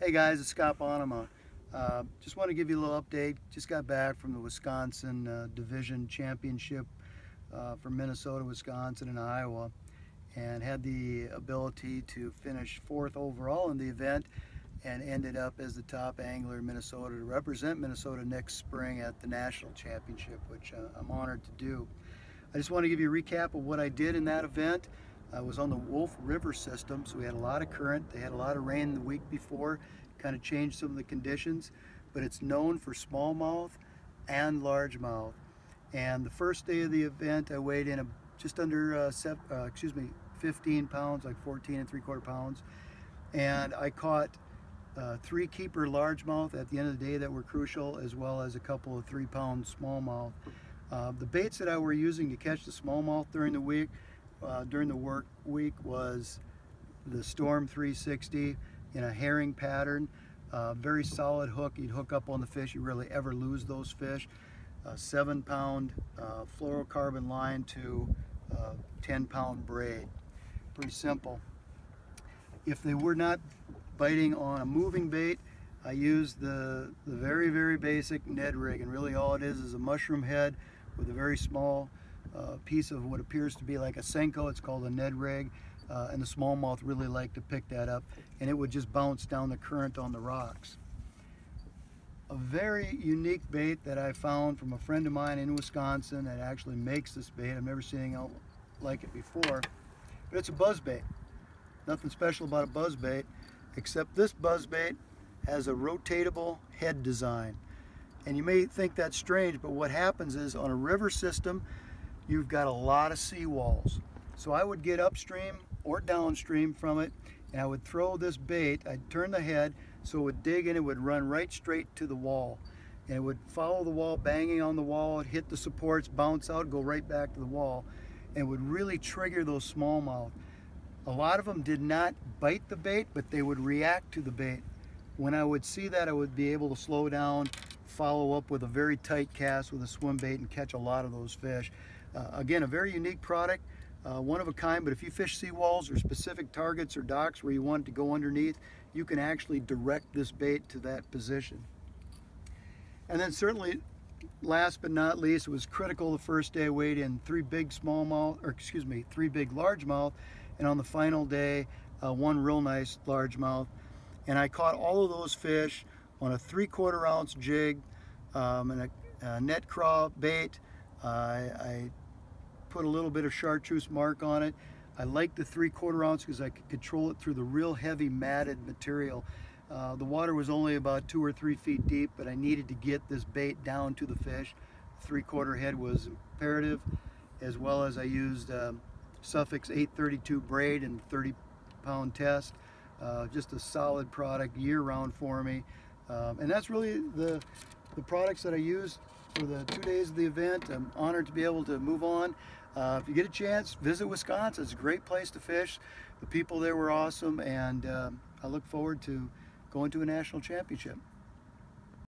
Hey guys, it's Scott Bonnema. Just want to give you a little update. Just got back from the Wisconsin Division Championship from Minnesota, Wisconsin, and Iowa, and had the ability to finish 4th overall in the event and ended up as the top angler in Minnesota to represent Minnesota next spring at the National Championship, which I'm honored to do. I just want to give you a recap of what I did in that event. I was on the Wolf River system, so we had a lot of current. They had a lot of rain the week before, kind of changed some of the conditions, but it's known for smallmouth and largemouth. And the first day of the event, I weighed in just under 15 pounds, like 14 3/4 pounds, and I caught 3 keeper largemouth at the end of the day that were crucial, as well as a couple of 3-pound smallmouth. The baits that I were using to catch the smallmouth during the week, during the work week, was the Storm 360 in a herring pattern. Very solid hook. You'd hook up on the fish, you rarely ever lose those fish. 7-pound fluorocarbon line to 10-pound braid. Pretty simple. If they were not biting on a moving bait, I used the very, very basic Ned rig, and really all it is a mushroom head with a very small piece of what appears to be like a Senko. It's called a Ned rig, and the smallmouth really like to pick that up, and it would just bounce down the current on the rocks. A very unique bait that I found from a friend of mine in Wisconsin that actually makes this bait. I've never seen anything like it before, but it's a buzz bait. Nothing special about a buzz bait, except this buzz bait has a rotatable head design. And you may think that's strange, but what happens is on a river system, you've got a lot of seawalls. So I would get upstream or downstream from it, and I would throw this bait. I'd turn the head so it would dig in, it would run right straight to the wall. And it would follow the wall, banging on the wall, it'd hit the supports, bounce out, go right back to the wall, and would really trigger those smallmouth. A lot of them did not bite the bait, but they would react to the bait. When I would see that, I would be able to slow down, follow up with a very tight cast with a swim bait, and catch a lot of those fish. Again, a very unique product, one of a kind, but if you fish seawalls or specific targets or docks where you want it to go underneath, you can actually direct this bait to that position. And then certainly, last but not least, it was critical the first day I weighed in 3 big largemouth, and on the final day, 1 real nice largemouth. And I caught all of those fish on a 3/4 ounce jig and a net craw bait. I put a little bit of chartreuse mark on it. I liked the 3/4 ounce because I could control it through the real heavy matted material. The water was only about 2 or 3 feet deep, but I needed to get this bait down to the fish. 3/4 head was imperative, as well as I used Suffix 832 braid and 30-pound test. Just a solid product year-round for me. And that's really the products that I used for the 2 days of the event. I'm honored to be able to move on. If you get a chance, visit Wisconsin. It's a great place to fish. The people there were awesome, and I look forward to going to a national championship.